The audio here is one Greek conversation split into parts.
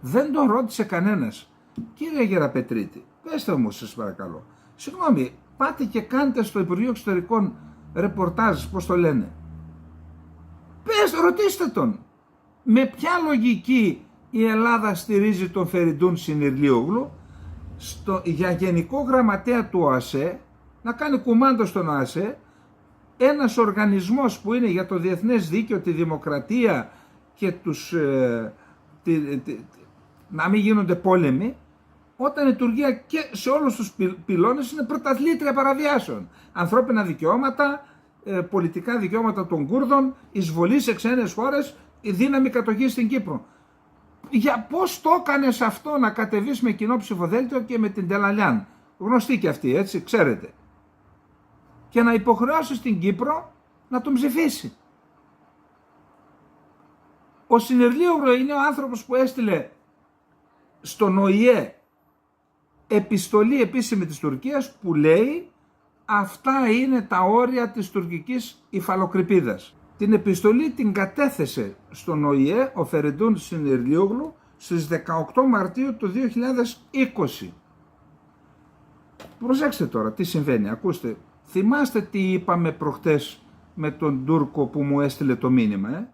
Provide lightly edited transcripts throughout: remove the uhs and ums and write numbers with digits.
Δεν τον ρώτησε κανένας. Κύριε Γεραπετρίτη, πέστε μου σας παρακαλώ, συγγνώμη, πάτε και κάντε στο Υπουργείο Εξωτερικών ρεπορτάζ, πώς το λένε. Ρωτήστε τον. Με ποια λογική η Ελλάδα στηρίζει τον Φεριντούν Συνειρλίογλου για γενικό γραμματέα του ΟΑΣΕ, να κάνει κουμάντο στον ΟΑΣΕ, ένας οργανισμός που είναι για το διεθνές δίκαιο, τη δημοκρατία και να μην γίνονται πόλεμοι, όταν η Τουρκία και σε όλους τους πυλώνες είναι πρωταθλήτρια παραβιάσεων. Ανθρώπινα δικαιώματα, πολιτικά δικαιώματα των Κούρδων, εισβολή σε ξένες χώρες, η δύναμη κατοχής στην Κύπρο. Για πώς το έκανες αυτό να κατεβείς με κοινό ψηφοδέλτιο και με την Τελαλιάν, γνωστή και αυτή, έτσι, ξέρετε, και να υποχρεώσεις την Κύπρο να τον ψηφίσει. Ο Συνειρλίογλου είναι ο άνθρωπος που έστειλε στον ΟΗΕ επιστολή επίσημη της Τουρκίας που λέει αυτά είναι τα όρια της τουρκικής υφαλοκρηπίδας. Την επιστολή την κατέθεσε στον ΟΗΕ ο Φεριντούν Συνειρλίογλου στις 18 Μαρτίου του 2020. Προσέξτε τώρα τι συμβαίνει, ακούστε. Θυμάστε τι είπαμε προχτές με τον Τούρκο που μου έστειλε το μήνυμα,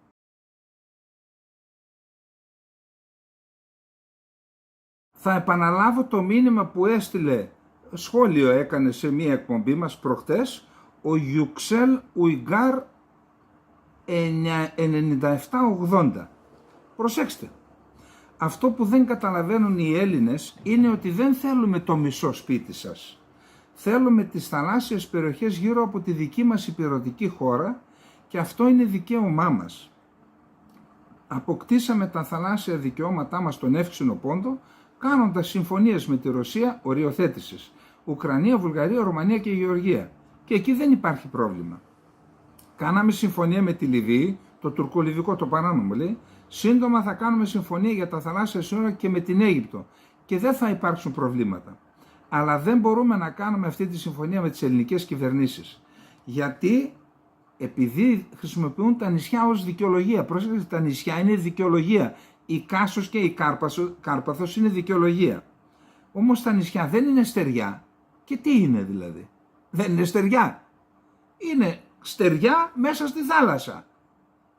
Θα επαναλάβω το μήνυμα που έστειλε, σχόλιο έκανε σε μία εκπομπή μας προχτές, ο Γιουξέλ Ουιγκάρ 9780. Προσέξτε, αυτό που δεν καταλαβαίνουν οι Έλληνες είναι ότι δεν θέλουμε το μισό σπίτι σας. Θέλουμε τις θαλάσσιες περιοχές γύρω από τη δική μας υπηρετική χώρα και αυτό είναι δικαίωμά μας. Αποκτήσαμε τα θαλάσσια δικαιώματά μας στον Εύξηνο Πόντο, κάνοντας συμφωνίες με τη Ρωσία οριοθέτησης, Ουκρανία, Βουλγαρία, Ρουμανία και Γεωργία. Και εκεί δεν υπάρχει πρόβλημα. Κάναμε συμφωνία με τη Λιβύη, το τουρκολιβικό, το παράνομο λέει. Σύντομα θα κάνουμε συμφωνία για τα θαλάσσια σύνορα και με την Αίγυπτο και δεν θα υπάρξουν προβλήματα. Αλλά δεν μπορούμε να κάνουμε αυτή τη συμφωνία με τις ελληνικές κυβερνήσεις. Γιατί επειδή χρησιμοποιούν τα νησιά ως δικαιολογία. Πρόσεχτε, τα νησιά είναι δικαιολογία. Η Κάσος και η Κάρπαθος είναι δικαιολογία. Όμως τα νησιά δεν είναι στεριά. Και τι είναι δηλαδή? Δεν είναι στεριά. Είναι στεριά μέσα στη θάλασσα.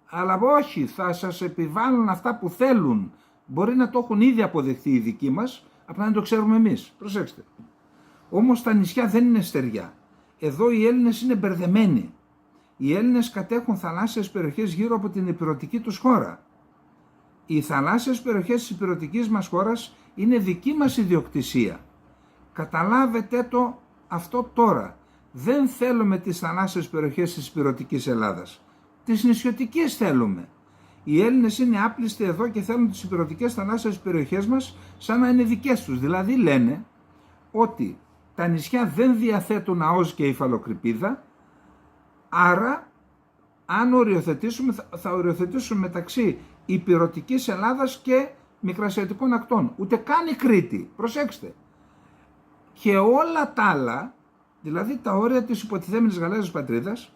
Αλλά όχι, θα σας επιβάλλουν αυτά που θέλουν. Μπορεί να το έχουν ήδη αποδεχτεί οι δικοί μας, απλά δεν το ξέρουμε εμείς. Προσέξτε. Όμως τα νησιά δεν είναι στεριά. Εδώ οι Έλληνες είναι μπερδεμένοι. Οι Έλληνες κατέχουν θαλάσσιες περιοχές γύρω από την ηπειρωτική τους χώρα. Οι θαλάσσιες περιοχές της ηπειρωτικής μας χώρας είναι δική μας ιδιοκτησία. Καταλάβετε το αυτό τώρα. Δεν θέλουμε τις θαλάσσιες περιοχές της ηπειρωτικής Ελλάδας. Τις νησιωτικές θέλουμε. Οι Έλληνες είναι άπλιστοι εδώ και θέλουν τις ηπειρωτικές θαλάσσιες περιοχές μας σαν να είναι δικές τους. Δηλαδή λένε ότι τα νησιά δεν διαθέτουν ΑΟΣ και υφαλοκρηπίδα, άρα αν οριοθετήσουμε θα οριοθετήσουμε μεταξύ ηπειρωτικής Ελλάδας και μικρασιατικών ακτών. Ούτε καν η Κρήτη. Προσέξτε. Και όλα τα άλλα, δηλαδή τα όρια της υποτιθέμενης γαλάζιας πατρίδας,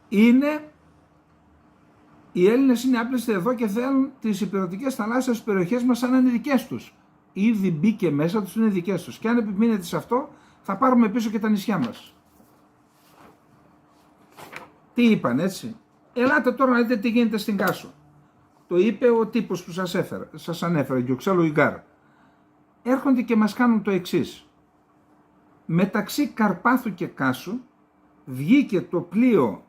είναι, οι Έλληνες είναι άπλιστοι εδώ και θέλουν τις ηπειρωτικές θαλάσσιες περιοχές μας σαν να είναι δικές τους. Ήδη μπήκε μέσα τους, είναι δικές τους. Και αν επιμείνετε σε αυτό, θα πάρουμε πίσω και τα νησιά μας. Τι είπαν, έτσι? Ελάτε τώρα να δείτε τι γίνεται στην Κάσο. Το είπε ο τύπος που σας ανέφερα, Γιουξέλ Ουιγκάρ. Έρχονται και μας κάνουν το εξής. Μεταξύ Καρπάθου και Κάσου βγήκε το πλοίο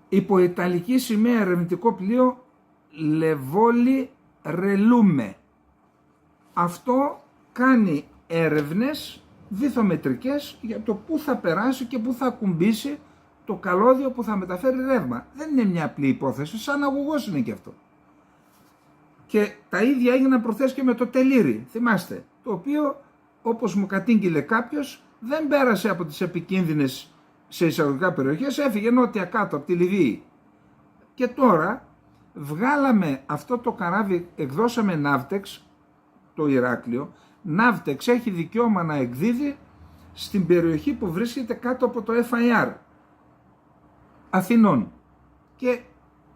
υπό ιταλική σημαία ερευνητικό πλοίο Λεβόλι Ρελούμε. Αυτό κάνει έρευνες βυθομετρικές για το πού θα περάσει και πού θα ακουμπήσει το καλώδιο που θα μεταφέρει ρεύμα. Δεν είναι μια απλή υπόθεση, σαν αγωγός είναι και αυτό. Και τα ίδια έγιναν προχθές και με το Τελήρι, θυμάστε, το οποίο, όπως μου κατήγγειλε κάποιος, δεν πέρασε από τις επικίνδυνες σε εισαγωγικά περιοχές, έφυγε νότια κάτω από τη Λιβύη. Και τώρα βγάλαμε αυτό το καράβι, εκδώσαμε Ναύτεξ, το Ηράκλειο. Ναύτεξ έχει δικαίωμα να εκδίδει στην περιοχή που βρίσκεται κάτω από το FIR Αθηνών. Και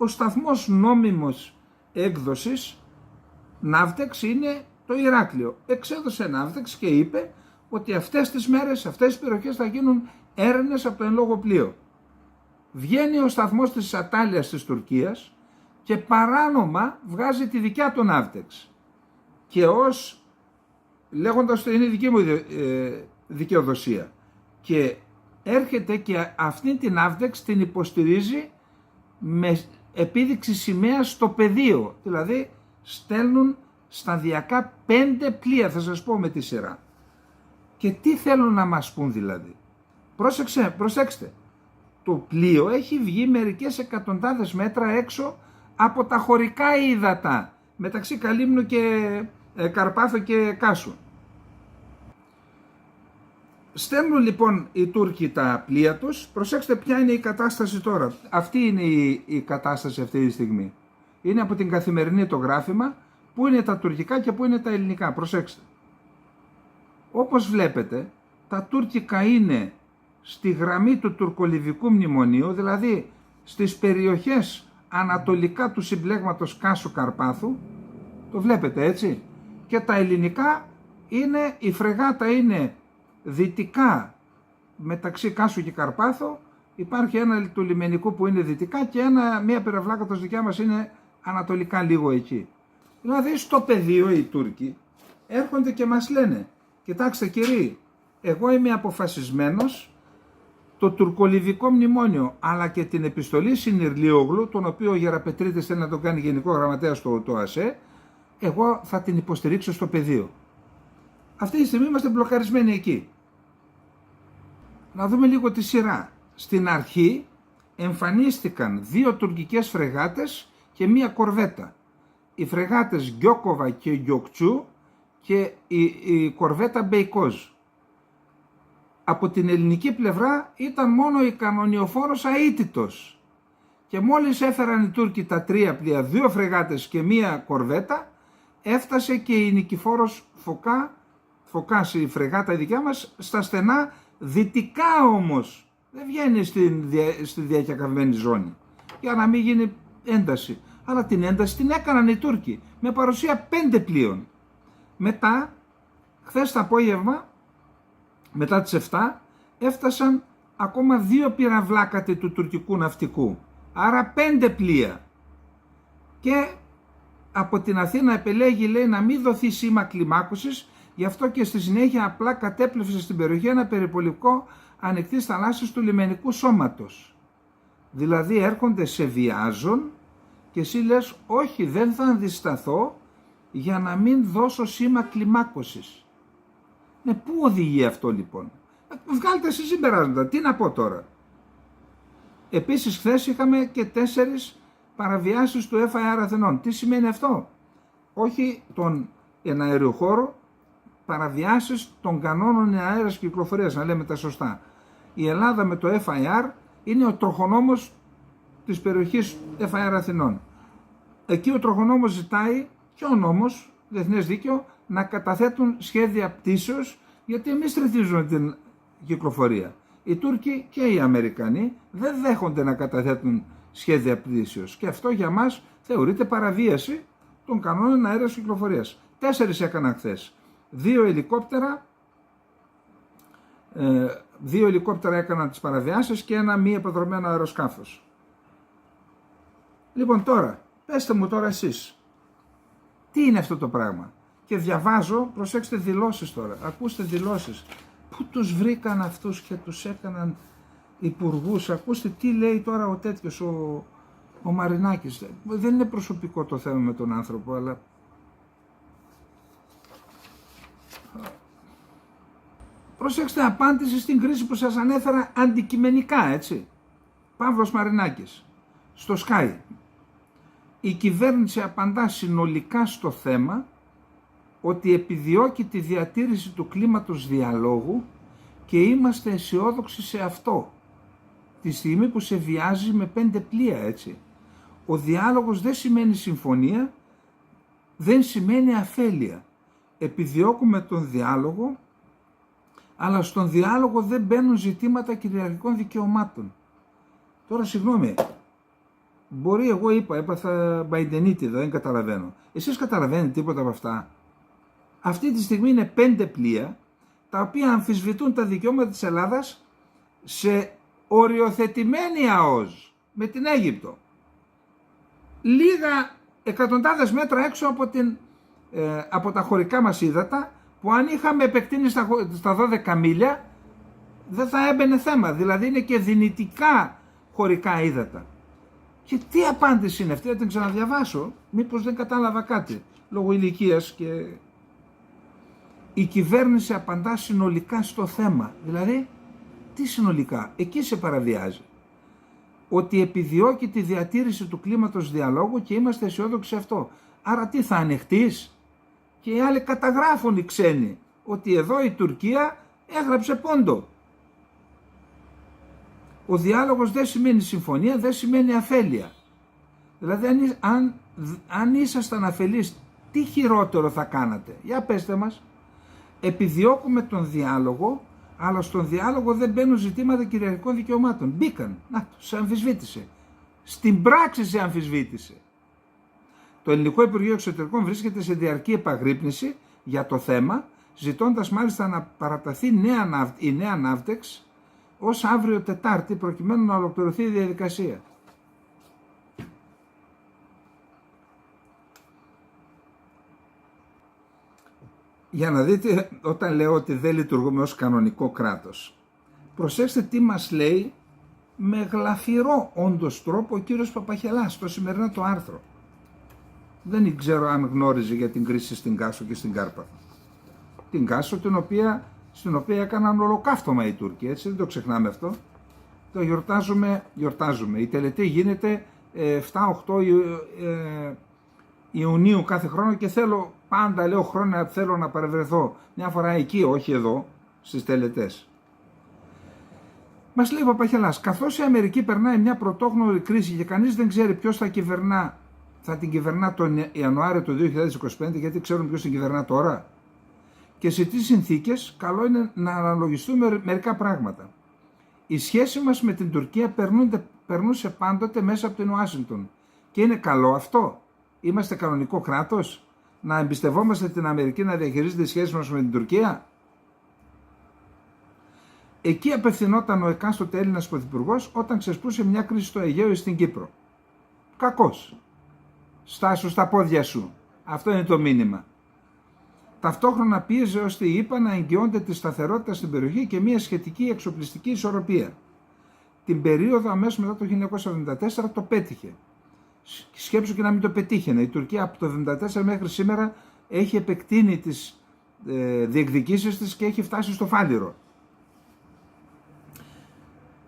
ο σταθμός νόμιμος έκδοσης ναύτεξ είναι το Ηράκλειο. Εξέδωσε ναύτεξ και είπε ότι αυτές τις μέρες, αυτές τις περιοχές θα γίνουν έρευνες από το εν λόγω πλοίο. Βγαίνει ο σταθμός της Ατάλειας της Τουρκίας και παράνομα βγάζει τη δικιά του ναύτεξ. Και λέγοντας ότι είναι δική μου δικαιοδοσία. Και έρχεται και αυτή την ναύτεξ την υποστηρίζει με επίδειξη σημαίας στο πεδίο. Δηλαδή στέλνουν σταδιακά 5 πλοία, θα σας πω με τη σειρά. Και τι θέλουν να μας πούν δηλαδή. Προσέξτε. Το πλοίο έχει βγει μερικές εκατοντάδες μέτρα έξω από τα χωρικά ύδατα μεταξύ Καλύμνου και Καρπάθο και Κάσου. Στέλνουν λοιπόν οι Τούρκοι τα πλοία τους. Προσέξτε ποια είναι η κατάσταση τώρα. Αυτή είναι η κατάσταση αυτή τη στιγμή. Είναι από την Καθημερινή το γράφημα, που είναι τα τουρκικά και που είναι τα ελληνικά. Προσέξτε. Όπως βλέπετε, τα τουρκικά είναι στη γραμμή του τουρκολιβικού μνημονίου, δηλαδή στις περιοχές ανατολικά του συμπλέγματος Κάσου Καρπάθου. Το βλέπετε έτσι. Και τα ελληνικά είναι, η φρεγάτα είναι δυτικά μεταξύ Κάσου και Καρπάθο. Υπάρχει ένα του λιμενικού που είναι δυτικά και μία πυραυλάκατος δικιά μας είναι ανατολικά λίγο εκεί. Δηλαδή στο πεδίο οι Τούρκοι έρχονται και μας λένε, κοιτάξτε κύριοι, εγώ είμαι αποφασισμένος το τουρκολιβικό μνημόνιο αλλά και την επιστολή Συνειρλίογλου, τον οποίο ο Γεραπετρίτης θέλει να τον κάνει γενικό γραμματέα στο ΑΣΕ, εγώ θα την υποστηρίξω στο πεδίο. Αυτή τη στιγμή είμαστε μπλοκαρισμένοι εκεί. Να δούμε λίγο τη σειρά. Στην αρχή εμφανίστηκαν 2 τουρκικές φρεγάτες και 1 κορβέτα. Οι φρεγάτες Γκιόκοβα και Γκιοκτσού και η κορβέτα Μπεϊκόζ. Από την ελληνική πλευρά ήταν μόνο η κανονιοφόρος Αΐτιτος. Και μόλις έφεραν οι Τούρκοι τα 3 πλοία, 2 φρεγάτες και 1 κορβέτα, έφτασε και η νικηφόρος Φωκάς, η φρεγάτα η δικιά μας, στα στενά δυτικά όμως. Δεν βγαίνει στη διακιακαυμένη ζώνη, για να μην γίνει ένταση. Αλλά την ένταση την έκαναν οι Τούρκοι, με παρουσία 5 πλοίων. Μετά, χθες το απόγευμα, μετά τις 7, έφτασαν ακόμα 2 πυραυλάκατοι του τουρκικού ναυτικού. Άρα 5 πλοία. Και από την Αθήνα επελέγει, λέει, να μην δοθεί σήμα κλιμάκωσης, γι' αυτό και στη συνέχεια απλά κατέπλευσε στην περιοχή ένα περιπολικό ανοιχτής θαλάσσης του λιμενικού σώματος. Δηλαδή έρχονται, σε βιάζουν και εσύ λες, όχι, δεν θα αντισταθώ για να μην δώσω σήμα κλιμάκωσης. Πού οδηγεί αυτό λοιπόν? Βγάλτε εσείς συμπεράσματα, τι να πω τώρα. Επίσης χθες είχαμε και 4 παραβιάσεις του FIR Αθηνών. Τι σημαίνει αυτό? Όχι τον εναέριο χώρο, παραβιάσεις των κανόνων αέρας κυκλοφορίας, να λέμε τα σωστά. Η Ελλάδα με το FIR είναι ο τροχονόμος της περιοχής FIR Αθηνών. Εκεί ο τροχονόμος ζητάει και ο νόμος, διεθνές δίκαιο, να καταθέτουν σχέδια πτήσεως, γιατί εμείς τρεθίζουμε την κυκλοφορία. Οι Τούρκοι και οι Αμερικανοί δεν δέχονται να καταθέτουν σχέδια πτήσεως και αυτό για μας θεωρείται παραβίαση των κανόνων αέρας κυκλοφορίας. 4 έκαναν χθες. 2 ελικόπτερα έκαναν τις παραβιάσεις και ένα μη επανδρωμένο αεροσκάφος. Λοιπόν τώρα, πέστε μου τώρα εσείς, τι είναι αυτό το πράγμα? Και διαβάζω, προσέξτε δηλώσεις τώρα, ακούστε δηλώσεις. Πού τους βρήκαν αυτούς και τους έκαναν υπουργούς? Ακούστε τι λέει τώρα ο τέτοιος, ο Μαρινάκης. Δεν είναι προσωπικό το θέμα με τον άνθρωπο, αλλά... Προσέξτε, απάντηση στην κρίση που σας ανέφερα αντικειμενικά, έτσι. Παύλος Μαρινάκης, στο Sky. Η κυβέρνηση απαντά συνολικά στο θέμα ότι επιδιώκει τη διατήρηση του κλίματος διαλόγου και είμαστε αισιόδοξοι σε αυτό. Τη στιγμή που σε βιάζει με 5 πλοία, έτσι. Ο διάλογος δεν σημαίνει συμφωνία, δεν σημαίνει αφέλεια. Επιδιώκουμε τον διάλογο, αλλά στον διάλογο δεν μπαίνουν ζητήματα κυριαρχικών δικαιωμάτων. Τώρα, συγγνώμη, Μπορεί, εγώ είπα, έπαθα μπαϊντενίτιδα, δεν καταλαβαίνω. Εσείς καταλαβαίνετε τίποτα από αυτά? Αυτή τη στιγμή είναι 5 πλοία τα οποία αμφισβητούν τα δικαιώματα της Ελλάδας σε οριοθετημένη ΑΟΣ με την Αίγυπτο. Λίγα εκατοντάδες μέτρα έξω από τα χωρικά μας ύδατα, που αν είχαμε επεκτείνει στα 12 μίλια δεν θα έμπαινε θέμα. Δηλαδή είναι και δυνητικά χωρικά ύδατα. Και τι απάντηση είναι αυτή, να την ξαναδιαβάσω, μήπως δεν κατάλαβα κάτι, λόγω ηλικίας. Και η κυβέρνηση απαντά συνολικά στο θέμα. Δηλαδή, τι συνολικά? Εκεί σε παραβιάζει. Ότι επιδιώκει τη διατήρηση του κλίματος διαλόγου και είμαστε αισιόδοξοι σε αυτό. Άρα τι, θα ανεχτείς? Και οι άλλοι καταγράφουν, οι ξένοι, ότι εδώ η Τουρκία έγραψε πόντο. Ο διάλογος δεν σημαίνει συμφωνία, δεν σημαίνει αφέλεια. Δηλαδή αν ήσασταν αφελείς, τι χειρότερο θα κάνατε? Για πέστε μας. Επιδιώκουμε τον διάλογο, αλλά στον διάλογο δεν μπαίνουν ζητήματα κυριαρχικών δικαιωμάτων. Μπήκαν. Να, σε αμφισβήτησε. Στην πράξη σε αμφισβήτησε. Το Ελληνικό Υπουργείο Εξωτερικών βρίσκεται σε διαρκή επαγρύπνηση για το θέμα, ζητώντας μάλιστα να παραταθεί η νέα Ναύτεξ ως αύριο Τετάρτη, προκειμένου να ολοκληρωθεί η διαδικασία. Για να δείτε, όταν λέω ότι δεν λειτουργούμε ως κανονικό κράτος, προσέξτε τι μας λέει με γλαφυρό όντως τρόπο ο κύριος Παπαχελάς στο σημερινό το άρθρο. Δεν ξέρω αν γνώριζε για την κρίση στην Κάσο και στην Κάρπαθο. Την Κάσο στην οποία έκαναν ολοκαύτωμα οι Τούρκοι, έτσι, δεν το ξεχνάμε αυτό. Το γιορτάζουμε. Η τελετή γίνεται 7-8 Ιουνίου κάθε χρόνο και λέω χρόνια θέλω να παρευρεθώ μια φορά εκεί, όχι εδώ, στις τελετές. Μας λέει ο Παπαχελάς, καθώς η Αμερική περνάει μια πρωτόγνωρη κρίση και κανείς δεν ξέρει ποιος θα την κυβερνά τον Ιανουάριο του 2025, γιατί ξέρουν ποιος την κυβερνά τώρα. Και σε τι συνθήκες, καλό είναι να αναλογιστούμε μερικά πράγματα. Η σχέση μας με την Τουρκία περνούσε πάντοτε μέσα από την Ουάσιγκτον. Και είναι καλό αυτό? Είμαστε κανονικό κράτος? Να εμπιστευόμαστε την Αμερική να διαχειρίζεται τις σχέσεις μας με την Τουρκία? Εκεί απευθυνόταν ο εκάστοτε Έλληνας πρωθυπουργός όταν ξεσπούσε μια κρίση στο Αιγαίο ή στην Κύπρο. Κακός. Στάσου στα πόδια σου. Αυτό είναι το μήνυμα. Ταυτόχρονα πίεζε ώστε οι ΗΠΑ να εγγυώνται τη σταθερότητα στην περιοχή και μια σχετική εξοπλιστική ισορροπία. Την περίοδο αμέσως μετά το 1974 το πέτυχε. Σκέψου και να μην το πετύχαινε. Η Τουρκία από το 1974 μέχρι σήμερα έχει επεκτείνει τις διεκδικήσεις της και έχει φτάσει στο φάληρο.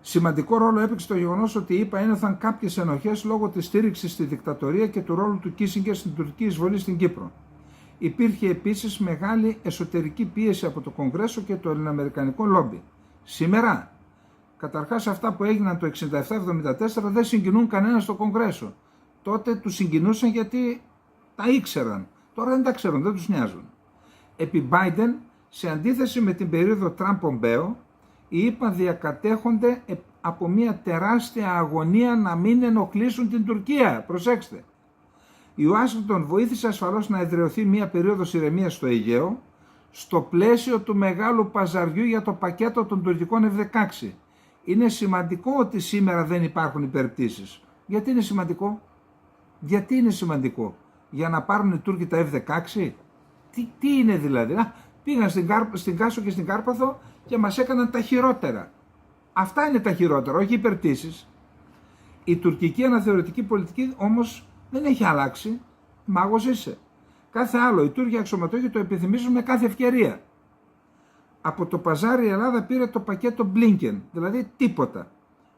Σημαντικό ρόλο έπαιξε το γεγονός ότι οι ΗΠΑ ένωθαν κάποιες ενοχές λόγω της στήριξης στη δικτατορία και του ρόλου του Κίσινγκερ στην τουρκική εισβολή στην Κύπρο. Υπήρχε επίσης μεγάλη εσωτερική πίεση από το Κογκρέσο και το ελληνοαμερικανικό λόμπι. Σήμερα, καταρχάς αυτά που έγιναν το 1967-1974 δεν συγκινούν κανένα στο Κογκρέσο. Τότε τους συγκινούσαν γιατί τα ήξεραν. Τώρα δεν τα ξέρουν, δεν τους νοιάζουν. Επί Biden, σε αντίθεση με την περίοδο Τραμπ-Πομπέο, οι ΗΠΑ διακατέχονται από μια τεράστια αγωνία να μην ενοχλήσουν την Τουρκία. Προσέξτε. Η Ουάσιγκτον βοήθησε ασφαλώς να εδραιωθεί μια περίοδος ηρεμίας στο Αιγαίο, στο πλαίσιο του μεγάλου παζαριού για το πακέτο των τουρκικών F-16. Είναι σημαντικό ότι σήμερα δεν υπάρχουν υπερπτήσεις. Γιατί είναι σημαντικό? Γιατί είναι σημαντικό? Για να πάρουν οι Τούρκοι τα F-16? Τι είναι δηλαδή? Πήγαν στην Κάσο και στην Κάρπαθο και μας έκαναν τα χειρότερα. Αυτά είναι τα χειρότερα, όχι υπερπτήσεις. Η τουρκική αναθεωρητική πολιτική όμως δεν έχει αλλάξει. Μάγος είσαι. Κάθε άλλο, οι Τούρκοι αξιωματούχοι το επιθυμίζουν με κάθε ευκαιρία. Από το παζάρι η Ελλάδα πήρε το πακέτο Blinken, δηλαδή τίποτα.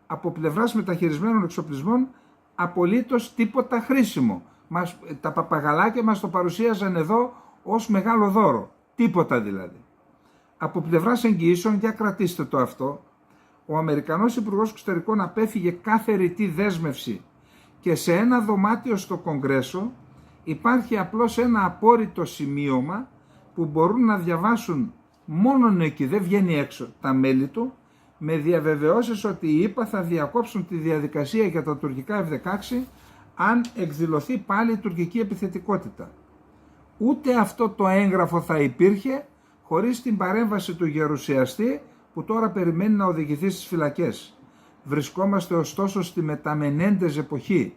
Από πλευράς μεταχειρισμένων εξοπλισμών απολύτως τίποτα χρήσιμο. Τα παπαγαλάκια μας το παρουσίαζαν εδώ ως μεγάλο δώρο. Τίποτα δηλαδή. Από πλευράς εγγυήσεων, για κρατήστε το αυτό, ο Αμερικανός Υπουργός Εξωτερικών απέφυγε κάθε ρητή δέσμευση και σε ένα δωμάτιο στο Κογκρέσο υπάρχει απλώς ένα απόρριτο σημείωμα που μπορούν να διαβάσουν μόνον εκεί, δεν βγαίνει έξω, τα μέλη του, με διαβεβαιώσεις ότι οι ΗΠΑ θα διακόψουν τη διαδικασία για τα τουρκικά F-16 αν εκδηλωθεί πάλι η τουρκική επιθετικότητα. Ούτε αυτό το έγγραφο θα υπήρχε χωρίς την παρέμβαση του γερουσιαστή που τώρα περιμένει να οδηγηθεί στις φυλακές. Βρισκόμαστε ωστόσο στη μεταμενέντες εποχή,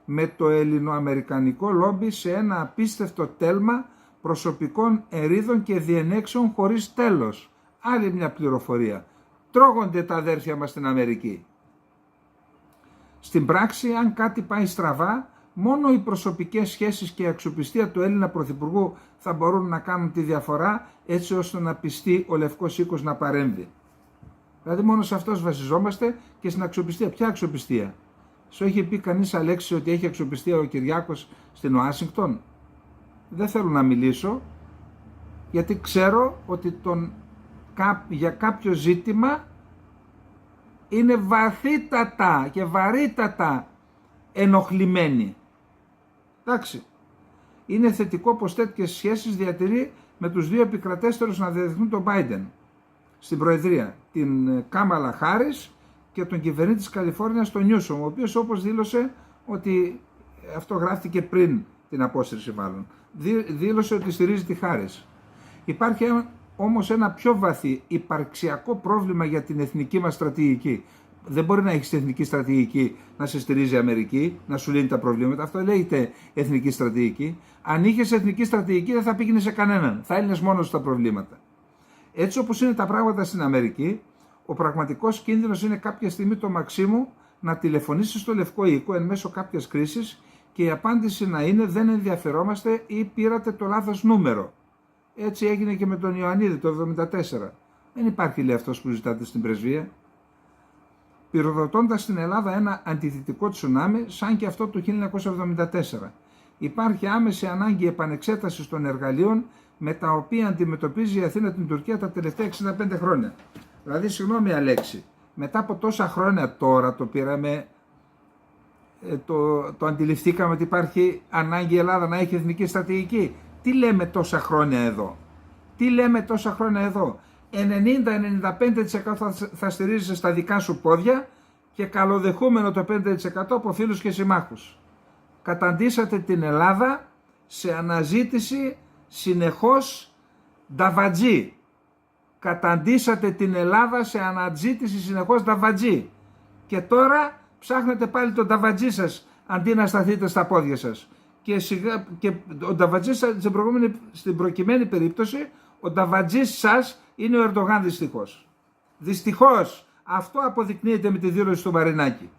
με το ελληνοαμερικανικό λόμπι σε ένα απίστευτο τέλμα προσωπικών ερίδων και διενέξεων χωρίς τέλος. Άλλη μια πληροφορία. Τρώγονται τα αδέρφια μας στην Αμερική. Στην πράξη, αν κάτι πάει στραβά, μόνο οι προσωπικές σχέσεις και η αξιοπιστία του Έλληνα Πρωθυπουργού θα μπορούν να κάνουν τη διαφορά, έτσι ώστε να πιστεί ο Λευκός Οίκος να παρέμβει. Δηλαδή μόνο σε αυτός βασιζόμαστε και στην αξιοπιστία. Ποια αξιοπιστία? Σου έχει πει κανείς, Αλέξη, ότι έχει αξιοπιστία ο Κυριάκος στην Ουάσιγκτον? Δεν θέλω να μιλήσω, γιατί ξέρω ότι για κάποιο ζήτημα είναι βαθύτατα και βαρύτατα ενοχλημένοι. Εντάξει. Είναι θετικό πως τέτοιες σχέσεις διατηρεί με τους δύο επικρατέστερους να διαδεχθούν τον Biden στην Προεδρία, την Κάμαλα Χάρις και τον κυβερνήτη της Καλιφόρνιας, τον Νιούσομ, ο οποίος όπως δήλωσε ότι, αυτό γράφτηκε πριν την απόσυρση μάλλον, δήλωσε ότι στηρίζει τη Χάρις. Υπάρχει όμως ένα πιο βαθύ υπαρξιακό πρόβλημα για την εθνική μας στρατηγική. Δεν μπορεί να έχεις εθνική στρατηγική να σε στηρίζει η Αμερική, να σου λύνει τα προβλήματα. Αυτό λέγεται εθνική στρατηγική. Αν είχες εθνική στρατηγική δεν θα πήγαινε σε κανέναν. Θα έλυνες μόνος σου τα προβλήματα. Έτσι όπως είναι τα πράγματα στην Αμερική, ο πραγματικός κίνδυνος είναι κάποια στιγμή το Μαξίμου να τηλεφωνήσει στο Λευκό Οίκο εν μέσω κάποιας κρίσης και η απάντηση να είναι δεν ενδιαφερόμαστε ή πήρατε το λάθος νούμερο. Έτσι έγινε και με τον Ιωαννίδη το 1974. Δεν υπάρχει, λέει, αυτός που ζητάτε στην πρεσβεία. Πυροδοτώντας στην Ελλάδα ένα αντιδυτικό τσουνάμι σαν και αυτό του 1974. Υπάρχει άμεση ανάγκη επανεξέτασης των εργαλείων με τα οποία αντιμετωπίζει η Αθήνα την Τουρκία τα τελευταία 65 χρόνια. Δηλαδή, συγγνώμη Αλέξη, μετά από τόσα χρόνια τώρα το πήραμε, το αντιληφθήκαμε ότι υπάρχει ανάγκη η Ελλάδα να έχει εθνική στρατηγική. Τι λέμε τόσα χρόνια εδώ? 90-95% θα στηρίζεσαι στα δικά σου πόδια και καλοδεχούμενο το 5% από φίλους και συμμάχους. Καταντήσατε την Ελλάδα σε αναζήτηση συνεχώς νταβατζή. Καταντήσατε την Ελλάδα σε αναζήτηση συνεχώς νταβατζή. Και τώρα ψάχνετε πάλι τον νταβατζή σας αντί να σταθείτε στα πόδια σας. Και ο νταβατζής στην προκειμένη περίπτωση, ο νταβατζής σας είναι ο Ερντογάν, δυστυχώς. Δυστυχώς αυτό αποδεικνύεται με τη δήλωση του Μαρινάκη.